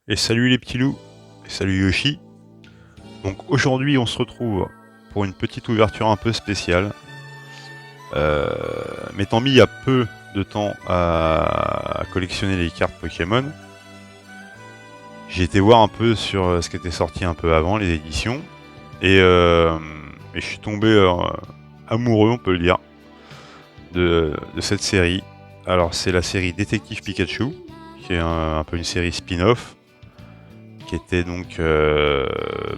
Et salut les petits loups, et salut Yoshi. Donc aujourd'hui on se retrouve pour une petite ouverture un peu spéciale. Euh, M'étant mis il y a peu de temps à collectionner les cartes Pokémon, j'ai été voir un peu sur ce qui était sorti un peu avant, les éditions, et, euh, et je suis tombé amoureux, on peut le dire, de cette série. Alors c'est la série Détective Pikachu, qui est un peu une série spin-off, qui était donc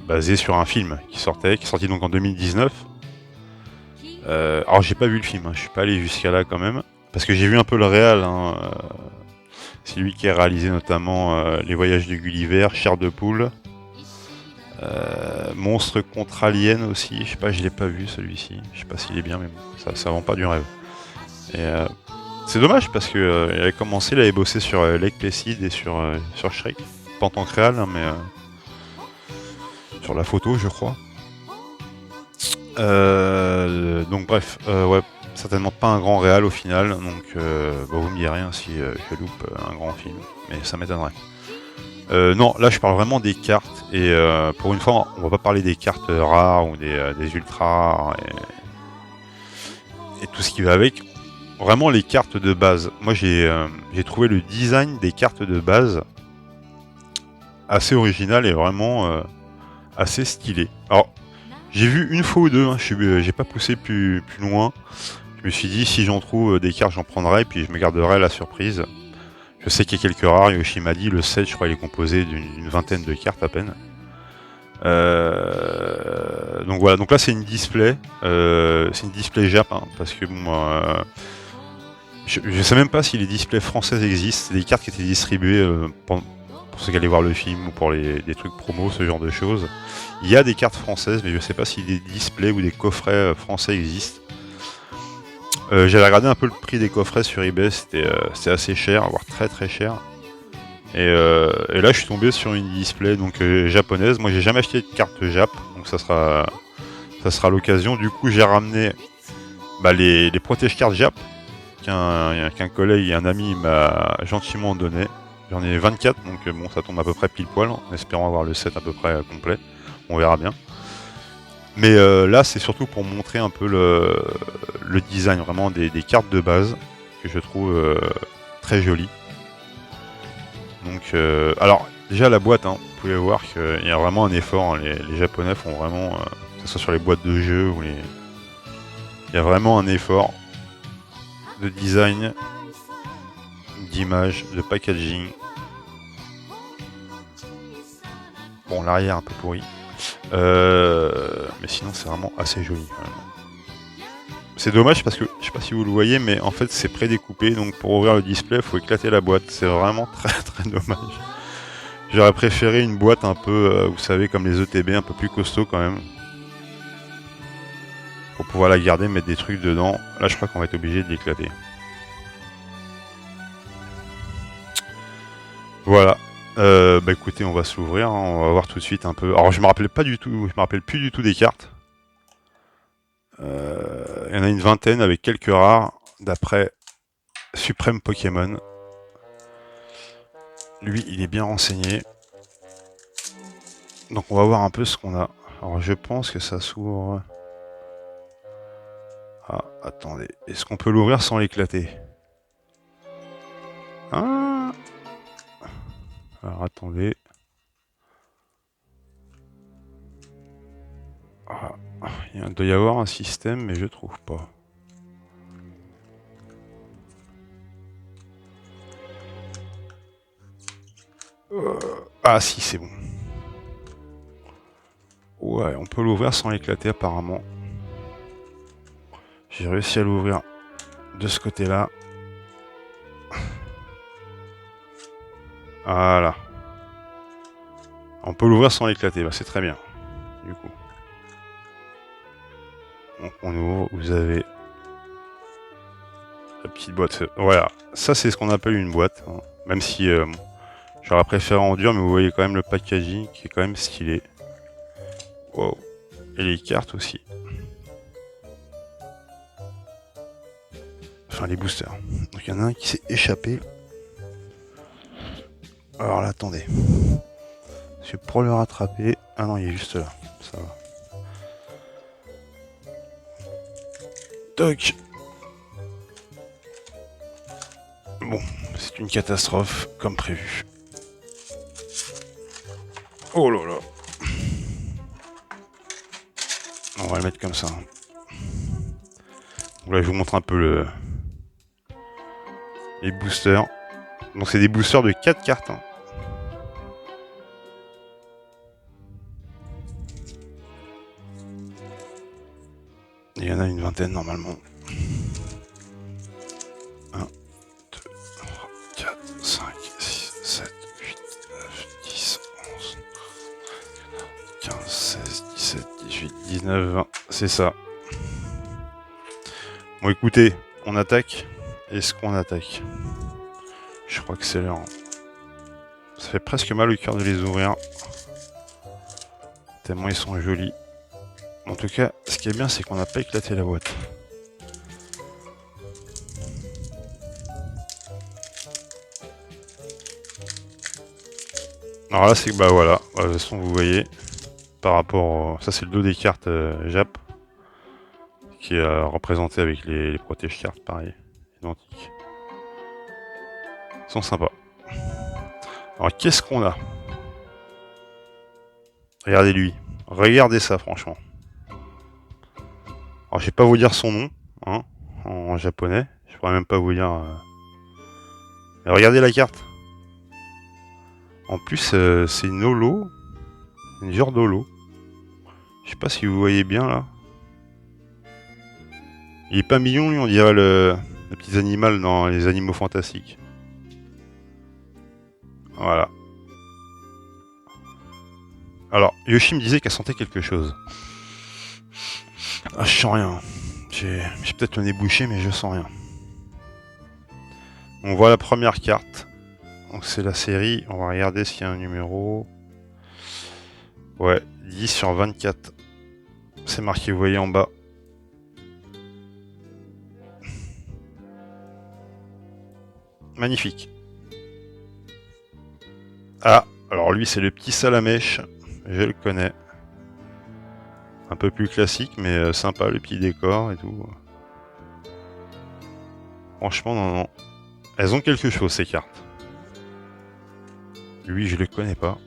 basé sur un film qui est sorti donc en 2019. Alors j'ai pas vu le film, hein, je suis pas allé jusqu'à là quand même, parce que j'ai vu un peu le réal. Hein, c'est lui qui a réalisé notamment Les Voyages de Gulliver, Chair de poule, Monstre contre Alien aussi. Je sais pas, je l'ai pas vu celui-ci. Je sais pas s'il est bien, mais bon, ça vend pas du rêve. Et c'est dommage parce que il avait commencé, il avait bossé sur Lake Placid et sur Shrek, pas en tant que réal, hein, mais sur la photo, je crois. Donc bref, ouais, certainement pas un grand réal au final, donc bah, vous me direz rien si je loupe un grand film, mais ça m'étonnerait. Non, là je parle vraiment des cartes, et pour une fois on va pas parler des cartes rares ou des ultra rares et tout ce qui va avec, vraiment les cartes de base. Moi j'ai trouvé le design des cartes de base assez original et vraiment assez stylé. Alors j'ai vu une fois ou deux, hein, j'ai pas poussé plus loin. Je me suis dit, si j'en trouve des cartes, j'en prendrai, et puis je me garderai la surprise. Je sais qu'il y a quelques rares, Yoshi m'a dit, le set, je crois, il est composé d'une vingtaine de cartes à peine. Donc voilà, donc là c'est une display Jap, hein, parce que bon, je sais même pas si les displays françaises existent, c'est des cartes qui étaient distribuées pour ceux qui allaient voir le film ou pour des trucs promo, ce genre de choses. Il y a des cartes françaises, mais je sais pas si des displays ou des coffrets français existent. J'avais regardé un peu le prix des coffrets sur eBay, c'était assez cher, voire très très cher. Et là, je suis tombé sur une display donc japonaise. Moi, j'ai jamais acheté de carte Jap, donc ça sera l'occasion. Du coup, j'ai ramené bah, les protège-cartes Jap qu'un collègue et un ami m'a gentiment donné. J'en ai 24, donc bon, ça tombe à peu près pile poil, en espérant avoir le set à peu près complet. On verra bien. Mais là, c'est surtout pour montrer un peu le design vraiment des cartes de base que je trouve très joli. Donc, alors déjà la boîte, hein, vous pouvez voir qu'il y a vraiment un effort. Hein, les Japonais font vraiment, que ce soit sur les boîtes de jeux ou il y a vraiment un effort de design, d'image, de packaging. Bon, l'arrière un peu pourri, mais sinon c'est vraiment assez joli quand même. C'est dommage parce que, je sais pas si vous le voyez, mais en fait c'est prédécoupé, donc pour ouvrir le display, il faut éclater la boîte. C'est vraiment très très dommage. J'aurais préféré une boîte un peu, vous savez, comme les ETB, un peu plus costaud quand même. Pour pouvoir la garder, mettre des trucs dedans. Là je crois qu'on va être obligé de l'éclater. Voilà. Bah écoutez, on va s'ouvrir, hein, on va voir tout de suite un peu. Alors je me rappelais pas du tout, je me rappelle plus du tout des cartes. Il y en a une vingtaine avec quelques rares, d'après Suprême Pokémon. Lui, il est bien renseigné. Donc on va voir un peu ce qu'on a. Alors je pense que ça s'ouvre. Ah, attendez. Est-ce qu'on peut l'ouvrir sans l'éclater? Ah. Alors attendez. Ah. Il doit y avoir un système, mais je trouve pas. Ah si, c'est bon. Ouais, on peut l'ouvrir sans l'éclater apparemment. J'ai réussi à l'ouvrir de ce côté-là. Voilà. On peut l'ouvrir sans l'éclater, bah, c'est très bien. Du coup. Donc on ouvre, vous avez la petite boîte. Voilà, ça c'est ce qu'on appelle une boîte. Hein. Même si j'aurais préféré en dur, mais vous voyez quand même le packaging qui est quand même stylé. Wow. Et les cartes aussi. Enfin les boosters. Donc il y en a un qui s'est échappé. Alors là, attendez. Parce que pour le rattraper... Ah non, il est juste là. Ça va. Toc. Bon, c'est une catastrophe, comme prévu. Oh là là. On va le mettre comme ça. Donc là, je vous montre un peu les boosters. Donc c'est des boosters de 4 cartes. Hein. Il y en a une vingtaine normalement. 1, 2, 3, 4, 5, 6, 7, 8, 9, 10, 11, 15, 16, 17, 18, 19, 20. C'est ça. Bon écoutez, on attaque. Est-ce qu'on attaque? Je crois que c'est l'heure. Ça fait presque mal au cœur de les ouvrir. Tellement ils sont jolis. En tout cas, ce qui est bien, c'est qu'on n'a pas éclaté la boîte. Alors là, c'est que bah voilà, de toute façon, vous voyez, par rapport. Ça, c'est le dos des cartes Jap, qui est représenté avec les protège-cartes, pareil, identiques. Ils sont sympas. Alors, qu'est-ce qu'on a? Regardez lui. Regardez ça, franchement. Alors, je vais pas vous dire son nom, hein, en japonais. Je pourrais même pas vous dire. Mais regardez la carte. En plus, c'est une holo. Une genre d'holo. Je sais pas si vous voyez bien là. Il est pas mignon, lui, on dirait le petit animal dans les animaux fantastiques. Voilà. Alors, Yoshi me disait qu'elle sentait quelque chose. Ah, je sens rien. J'ai peut-être le nez bouché, mais je sens rien. On voit la première carte. Donc c'est la série. On va regarder s'il y a un numéro. Ouais, 10 sur 24. C'est marqué, vous voyez en bas. Magnifique. Ah, alors lui c'est le petit Salamèche. Je le connais. Un peu plus classique, mais sympa, le petit décor et tout. Franchement, non. Elles ont quelque chose, ces cartes. Lui, je le connais pas.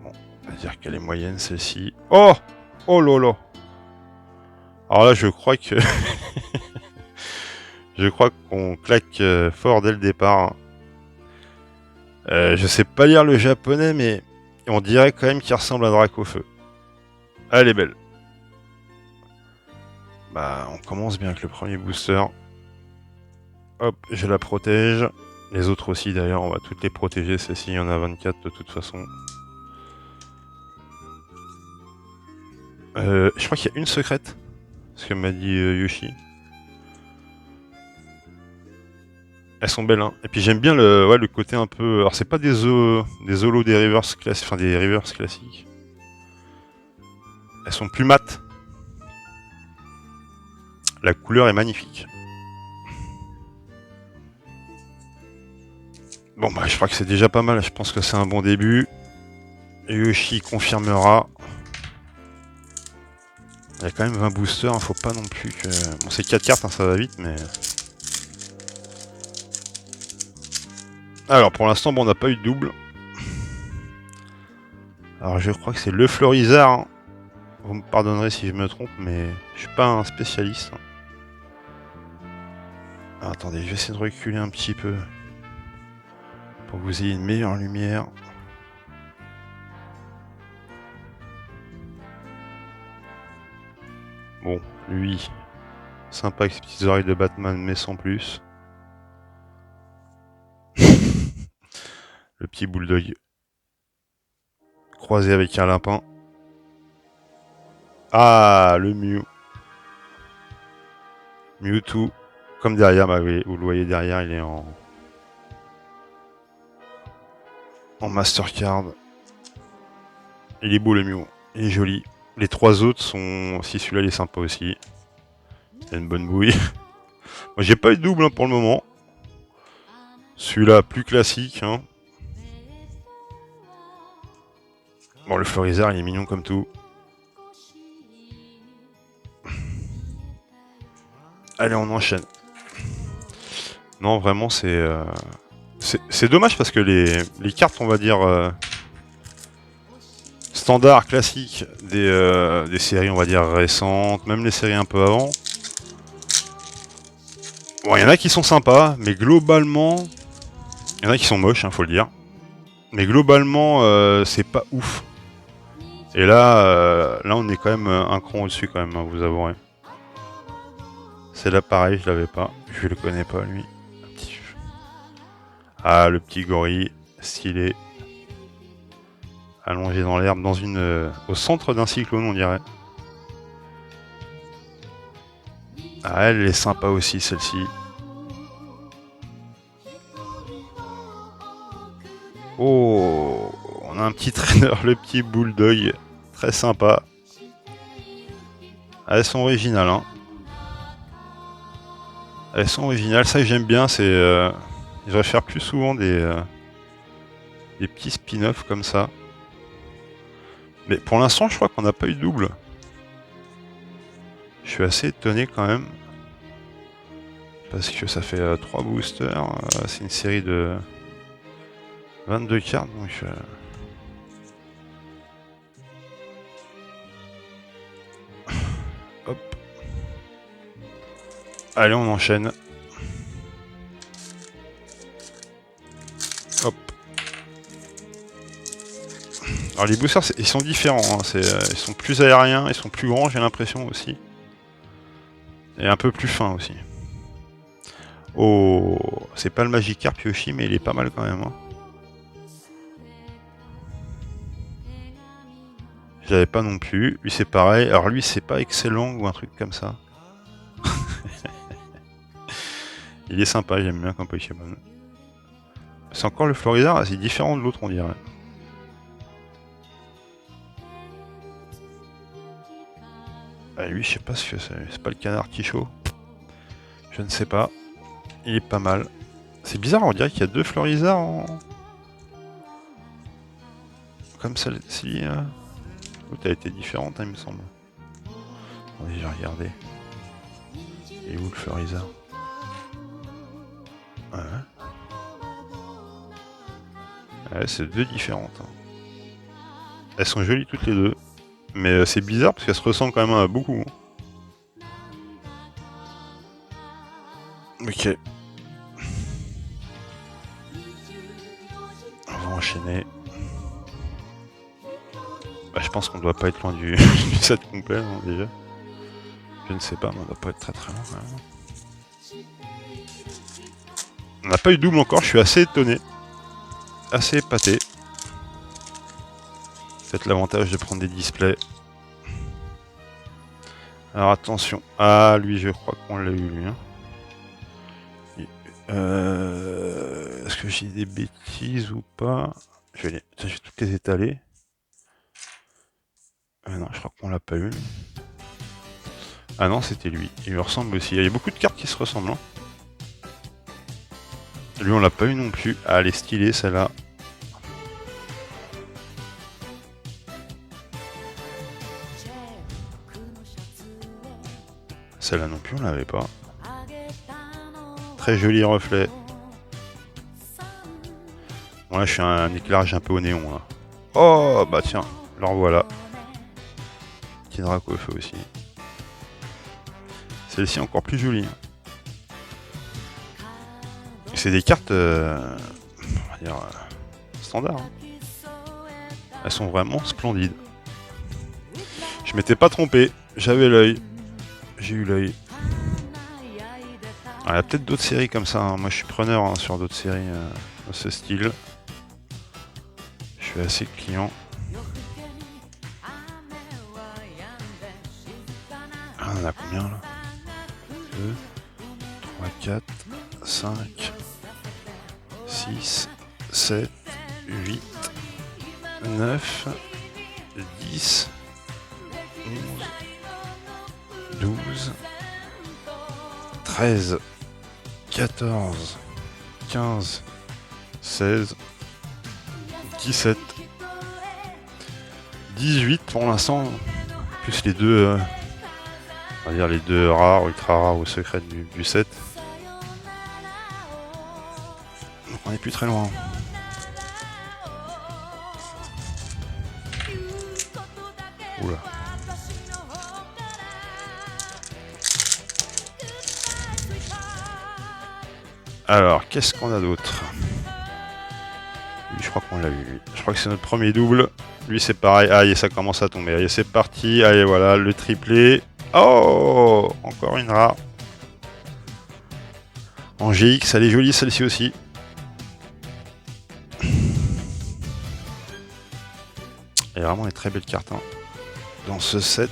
Bon, on va dire qu'elle est moyenne, celle-ci. Oh! Oh lolo! Alors là, je crois que... je crois qu'on claque fort dès le départ. Je sais pas lire le japonais, mais on dirait quand même qu'il ressemble à Dracofeu. Elle est belle. Bah, on commence bien avec le premier booster. Hop, je la protège. Les autres aussi, d'ailleurs, on va toutes les protéger. Celle-ci, il y en a 24 de toute façon. Je crois qu'il y a une secrète. Ce que m'a dit Yoshi. Elles sont belles, hein. Et puis j'aime bien le côté un peu... Alors c'est pas des holos des reverse classiques, enfin des reverse classiques. Elles sont plus mates. La couleur est magnifique. Bon bah je crois que c'est déjà pas mal, je pense que c'est un bon début. Yoshi confirmera. Il y a quand même 20 boosters, hein, faut pas non plus que... Bon c'est 4 cartes, hein, ça va vite, mais... Alors pour l'instant, bon, on n'a pas eu de double. Alors je crois que c'est le Florizard. Hein. Vous me pardonnerez si je me trompe, mais je suis pas un spécialiste. Alors, attendez, je vais essayer de reculer un petit peu. Pour que vous ayez une meilleure lumière. Bon, lui, sympa avec ses petites oreilles de Batman, mais sans plus. Le petit bulldog. Croisé avec un lapin. Ah, le Mew. Mewtwo. Comme derrière, bah oui, vous le voyez derrière, il est en Mastercard. Il est beau le Mew. Il est joli. Les trois autres sont... Si celui-là il est sympa aussi. Il a une bonne bouille. Moi j'ai pas eu de double hein, pour le moment. Celui-là plus classique. Hein. Bon, le Florizard, il est mignon comme tout. Allez, on enchaîne. Non, vraiment, c'est dommage parce que les cartes, on va dire, standards, classiques, des séries, on va dire, récentes, même les séries un peu avant. Bon, il y en a qui sont sympas, mais globalement, il y en a qui sont moches, faut le dire. Mais globalement, c'est pas ouf. Et là, on est quand même un cran au-dessus, quand même, vous avouerez. C'est là pareil, je l'avais pas. Je le connais pas, lui. Ah, le petit gorille, stylé. Allongé dans l'herbe, au centre d'un cyclone, on dirait. Ah, elle est sympa aussi, celle-ci. Oh, on a un petit traîneur, le petit bulldog. Très sympa. Elles sont originales, hein. Elles sont originales, ça que j'aime bien, c'est... je devrais faire plus souvent des petits spin-offs comme ça. Mais pour l'instant, je crois qu'on n'a pas eu de double. Je suis assez étonné quand même. Parce que ça fait 3 boosters. C'est une série de 22 cartes, donc... Hop. Allez, on enchaîne. Hop. Alors les boosters, ils sont différents. Hein. Ils sont plus aériens, ils sont plus grands, j'ai l'impression aussi. Et un peu plus fins aussi. Oh, c'est pas le Magikarp Yoshi, mais il est pas mal quand même. Hein. J'avais pas non plus. Lui, c'est pareil. Alors lui, c'est pas excellent ou un truc comme ça. Il est sympa, j'aime bien comme Pokémon. C'est encore le Florizard, c'est différent de l'autre, on dirait. Ah, lui, je sais pas ce que c'est. C'est pas le canard Tichot. Je ne sais pas. Il est pas mal. C'est bizarre, on dirait qu'il y a 2 Florizards en... Comme celle-ci. L'autre a été différente, hein, il me semble. Attendez, je vais regarder. Et où le Florizard? Ouais, c'est 2 différentes. Hein. Elles sont jolies toutes les deux. Mais c'est bizarre parce qu'elles se ressemblent quand même à beaucoup. Hein. Ok. On va enchaîner. Bah, je pense qu'on doit pas être loin du set complet hein, déjà. Je ne sais pas, mais on doit pas être très très loin quand même. On n'a pas eu de double encore, je suis assez étonné. Assez épaté. Peut-être l'avantage de prendre des displays. Alors attention. Ah, lui, je crois qu'on l'a eu, lui. Hein. Est-ce que j'ai des bêtises ou pas? Je vais toutes les étaler. Non, je crois qu'on l'a pas eu. Ah non, c'était lui. Il lui ressemble aussi. Il y a beaucoup de cartes qui se ressemblent. Hein. Lui, on l'a pas eu non plus. Ah, elle est stylée, celle-là. Celle-là non plus, on l'avait pas. Très joli reflet. Bon, là, je suis un éclairage un peu au néon. Là. Oh, bah tiens, le revoilà. Petit Dracofeu aussi. Celle-ci encore plus jolie. C'est des cartes, on va dire, standard. Hein. Elles sont vraiment splendides. Je m'étais pas trompé, j'avais l'œil. J'ai eu l'œil. Il y a peut-être d'autres séries comme ça. Hein. Moi, je suis preneur hein, sur d'autres séries de ce style. Je suis assez client. Ah, on en a combien là 2, 3, 4, 5, 6, 7, 8, 9, 10, 11, 12, 13, 14, 15, 16, 17, 18 pour l'instant. Plus les deux, on va dire les deux rares, ultra rares ou secrètes du set. Donc on est plus très loin. Oula. Alors, qu'est-ce qu'on a d'autre? Lui, je crois qu'on l'a eu. Je crois que c'est notre premier double. Lui, c'est pareil. Aïe, ça commence à tomber. Allez, c'est parti. Allez, voilà, le triplé. Oh, encore une rare. En GX, elle est jolie, celle-ci aussi. Il y a vraiment des très belles cartes hein, dans ce set.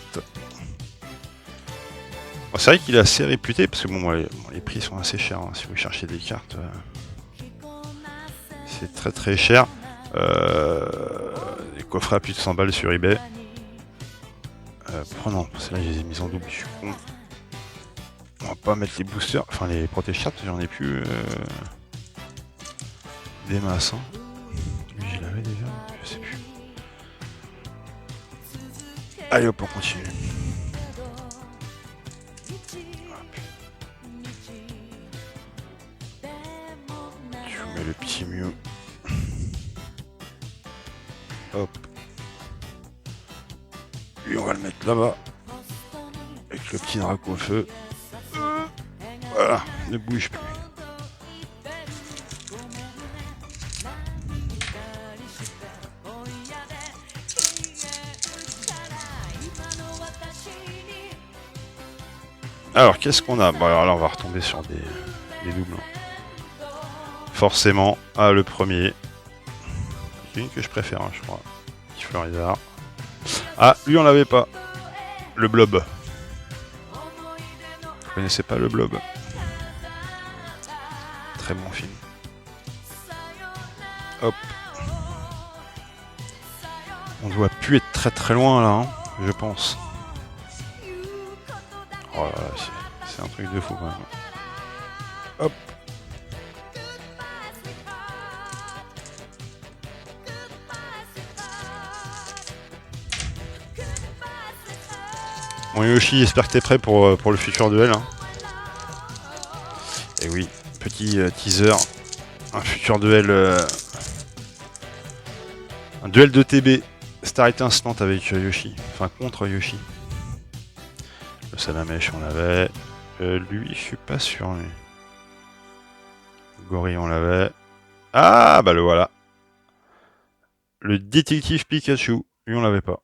Bon, c'est vrai qu'il est assez réputé, parce que bon, les prix sont assez chers. Hein, si vous cherchez des cartes, c'est très très cher. Les coffrets à plus de 100 balles sur eBay. Oh non, celle-là, je les ai mises en double, je suis con. On va pas mettre les boosters, enfin les protège-cartes, j'en ai plus des masses. Hein. Lui, je l'avais déjà, je sais plus. Allez hop, on continue. Je vous mets le petit mieux. Hop. Lui, on va le mettre là-bas. Avec le petit drac au feu. Voilà, ne bouge plus. Alors, qu'est-ce qu'on a? Bon, alors là, on va retomber sur des doubles. Forcément, le premier. C'est une que je préfère, hein, je crois. Petit Florizard. Ah, lui, on l'avait pas. Le blob. Vous connaissez pas le blob? Très bon film. Hop. On doit plus être très très loin là, hein, je pense. Oh là là, c'est un truc de fou quand même. Hop. Bon Yoshi, j'espère que t'es prêt pour le futur duel. Hein. Et oui, petit teaser. Un futur duel. Un duel de TB. Start Instant avec Yoshi. Enfin, contre Yoshi. Le Salamèche, on l'avait. Lui, je suis pas sûr. Lui. Gorille, on l'avait. Ah, bah le voilà. Le détective Pikachu. Lui, on l'avait pas.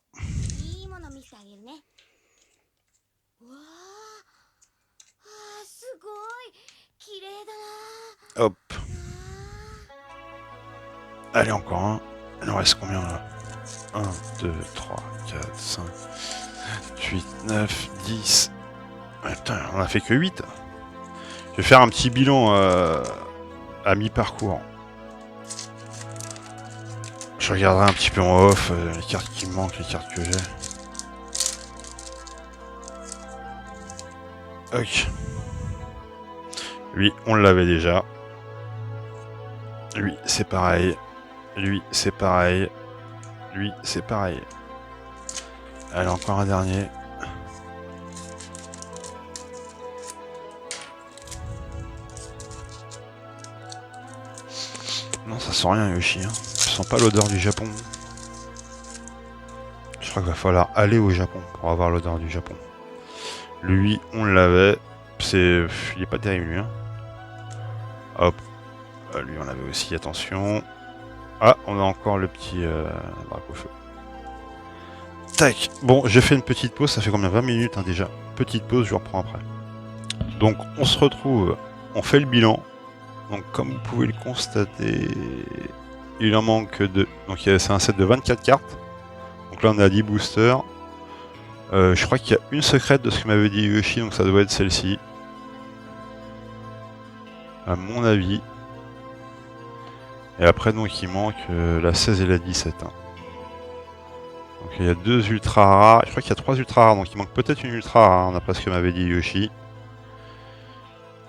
Hop. Allez, encore un. Il en reste combien là? 1, 2, 3, 4, 5, 8, 9, 10. Putain, on a fait que 8. Je vais faire un petit bilan à mi-parcours. Je regarderai un petit peu en off les cartes qui me manquent, les cartes que j'ai. Ok. Lui, on l'avait déjà. Lui, c'est pareil. Lui, c'est pareil. Lui, c'est pareil. Allez, encore un dernier. Non, ça sent rien, Yoshi. Hein. Je sens pas l'odeur du Japon. Je crois qu'il va falloir aller au Japon pour avoir l'odeur du Japon. Lui, on l'avait. Il est pas terrible, lui. Hein. Hop. Lui, on l'avait aussi. Attention. Ah, on a encore le petit drac au feu. Tac. Bon, j'ai fait une petite pause. Ça fait combien? 20 minutes hein, déjà. Petite pause, je reprends après. Donc, on se retrouve. On fait le bilan. Donc, comme vous pouvez le constater, il en manque 2. Donc, c'est un set de 24 cartes. Donc là, on a 10 boosters. Je crois qu'il y a une secrète de ce que m'avait dit Yoshi, donc ça doit être celle-ci. À mon avis. Et après, donc, il manque la 16 et la 17. Hein. Donc il y a 2 ultra rares. Je crois qu'il y a 3 ultra rares, donc il manque peut-être une ultra rare, d'après ce que m'avait dit Yoshi.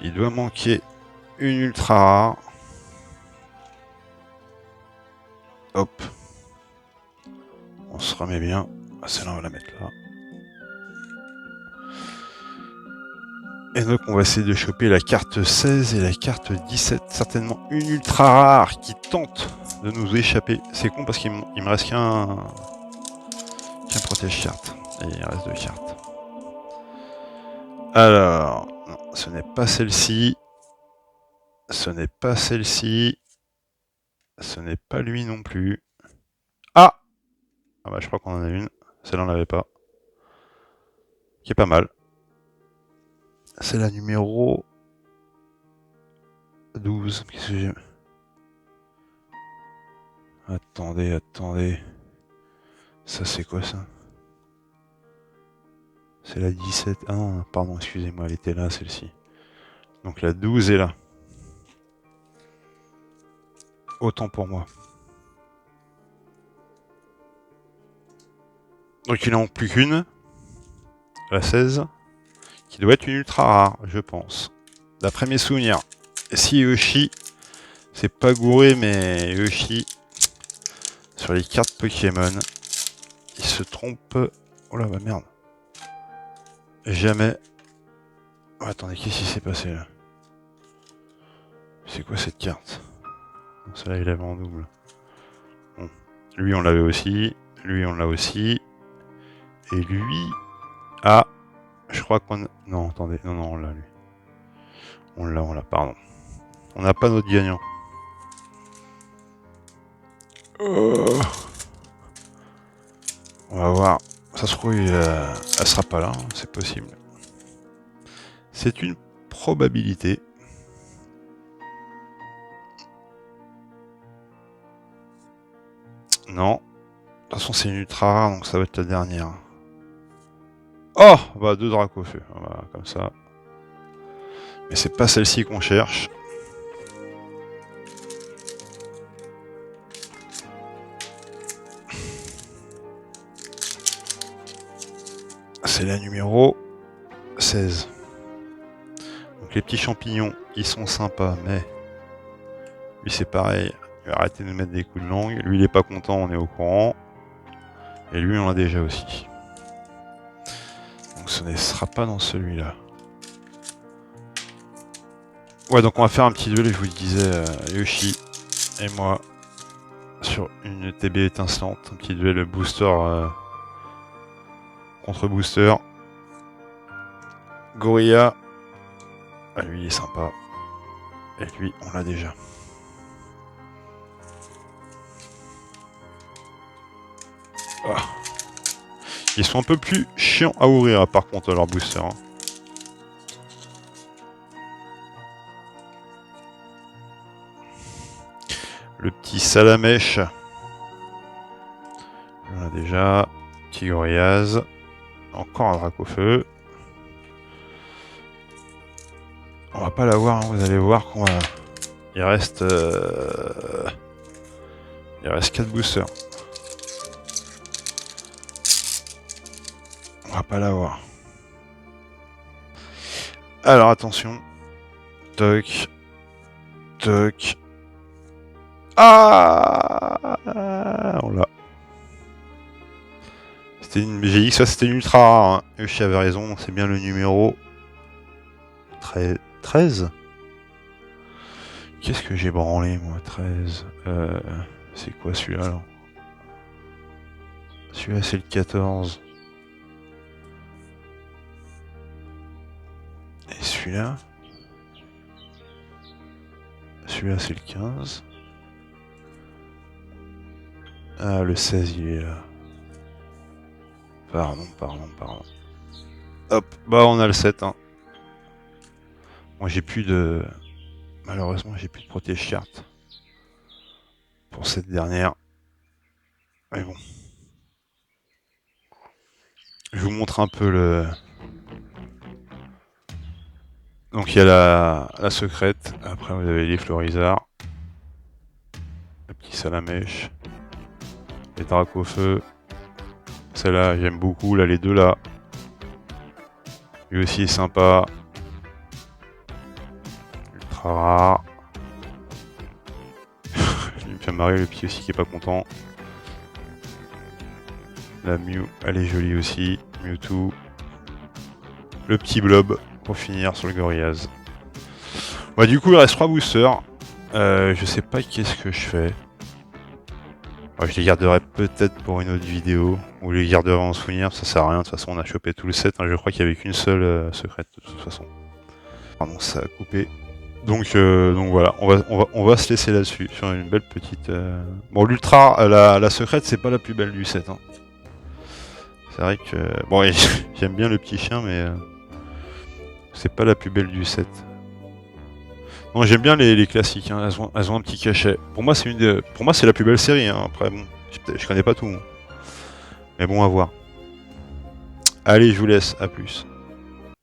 Il doit manquer une ultra rare. Hop. On se se remet bien. Celle-là, on va la mettre là. Et donc on va essayer de choper la carte 16 et la carte 17. Certainement une ultra rare qui tente de nous échapper. C'est con parce qu'il me reste qu'un protège-carte. Et il reste 2 cartes. Alors, non, ce n'est pas celle-ci. Ce n'est pas celle-ci. Ce n'est pas lui non plus. Ah! Ah bah je crois qu'on en a une. Celle-là on l'avait pas. Qui est pas mal. C'est la numéro 12. Qu'est-ce que j'ai... Attendez. Ça c'est quoi ça? C'est la 17. Ah non, pardon, excusez-moi, elle était là celle-ci. Donc la 12 est là. Autant pour moi. Donc il en manque plus qu'une. La 16. Qui doit être une ultra rare, je pense. D'après mes souvenirs. Et si Yoshi, c'est pas gouré, mais Yoshi, sur les cartes Pokémon, il se trompe. Oh là, bah merde. Jamais. Oh, attendez, qu'est-ce qui s'est passé là? C'est quoi cette carte? Celle-là, il avait en double. Bon. Lui, on l'avait aussi. Lui, on l'a aussi. Et lui... Ah, je crois qu'on... Non, attendez. Non, on l'a, lui. On l'a, pardon. On n'a pas notre gagnant. Oh. On va voir. Ça se trouve, elle sera pas là. Hein, c'est possible. C'est une probabilité. Non. De toute façon, c'est une ultra rare, donc ça va être la dernière. Oh! Bah, 2 Dracofeu. Voilà, comme ça. Mais c'est pas celle-ci qu'on cherche. C'est la numéro 16. Donc les petits champignons, ils sont sympas, mais... Lui, c'est pareil. Il va arrêter de nous mettre des coups de langue. Lui, il est pas content, on est au courant. Et lui, on l'a déjà aussi. Donc ce ne sera pas dans celui-là. Ouais, donc on va faire un petit duel, je vous le disais, Yoshi et moi, sur une TB étincelante. Un petit duel booster contre booster. Gorilla. Ah, lui, il est sympa. Et lui, on l'a déjà. Ah. Ils sont un peu plus chiants à ouvrir, par contre, leurs boosters. Hein. Le petit Salamèche. On a déjà. Petit Gorillaz. Encore un Dracofeu. On va pas l'avoir, hein, vous allez voir qu'on va... Il reste 4 boosters. On va pas l'avoir. Alors attention. Toc. Toc. Ah, on l'a. C'était une... J'ai dit que ça c'était une ultra rare. Hein. Yoshi avait raison, c'est bien le numéro 13. Qu'est-ce que j'ai branlé moi 13. C'est quoi celui-là alors? Celui-là c'est le 14. Et celui-là? Celui-là c'est le 15. Ah, le 16 il est là. Pardon. Hop, bah on a le 7. Hein. Moi j'ai plus de... Malheureusement j'ai plus de protège-carte. Pour cette dernière. Mais bon. Je vous montre un peu le... Donc il y a la secrète. Après vous avez les florizards. Le petit Salamèche. Les Dracofeu. Celle-là j'aime beaucoup. Là les deux là. Lui aussi est sympa. Ultra rare. Il me fait marrer le petit aussi qui est pas content. La Mew, elle est jolie aussi. Mewtwo. Le petit blob pour finir sur le Gorillaz. Bah, du coup, il reste 3 boosters. Je sais pas qu'est-ce que je fais. Ouais, je les garderai peut-être pour une autre vidéo. Ou je les garderai en souvenir, ça sert à rien. De toute façon, on a chopé tout le set. Hein. Je crois qu'il y avait qu'une seule secrète de toute façon. Pardon, ça a coupé. Donc voilà, on va se laisser là-dessus, sur une belle petite... Bon, l'ultra, la secrète, c'est pas la plus belle du set. Hein. C'est vrai que... Bon, j'aime bien le petit chien, mais... c'est pas la plus belle du set. Non, j'aime bien les classiques, hein. Elles ont un petit cachet. Pour moi, c'est la plus belle série. Hein. Après, bon, je connais pas tout. Mais bon, à voir. Allez, je vous laisse, à plus.